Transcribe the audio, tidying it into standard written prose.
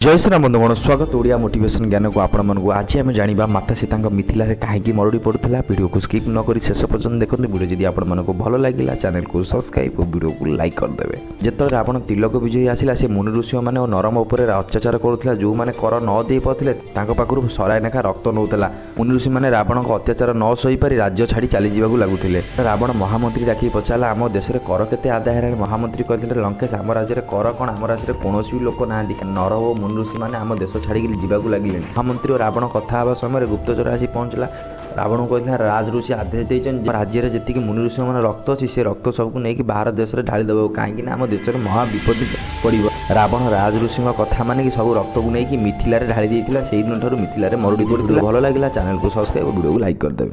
जय श्री राम बंधुगण स्वागत ओडिया मोटिवेशन ज्ञान को आपण मन को आज आम जाना माता सीता मिथिला कहीं मरुड़ी पड़ूला वीडियो को स्किप न कर शेष पर्यटन देखते वीडियो जदि आपण मन को भल लगे चैनल को सब्सक्राइब और वीडियो को लाइक करदे जिते रावण तिलक विजय आसला से मुनि ऋषि मैंने नरम उपर अत्याचार करुला जो मैंने कर न दे पाते पाखु सराय लेखा रक्त नौला मुनि ऋषि मैंने रावण को अत्याचार न सहीपारी राज्य छाड़ी चली जावाक लगुले रावण महामंत्री डाक पचारा आम देश में कर केते आदाय है महामंत्री कहते लंकेश आम राज्य कर कौन आम राज्य में कौन भी लोक ना नर और मुनि ऋषि मैंने आम देश छाड़ी जावाक लगे महामंत्री और रावण कथा हाँ समय गुप्तचर आसी पहुँचला रावण को कहते राज ऋषि आदेश देते राज्य में जी मुनि ऋषि मैंने रक्त अच्छी से रक्त सबको नहीं बाहर देश में ढाली देव कहीं आम देश में महाविपद पड़ो रावण राज ऋषि कथा मानिक सब रक्त को लेकिन मिथिला ढाली देता से दिन मिथिला मरुड़ी पड़ता भल लगे चैनल को सब्सक्राइब वीडियो को लाइक करदे।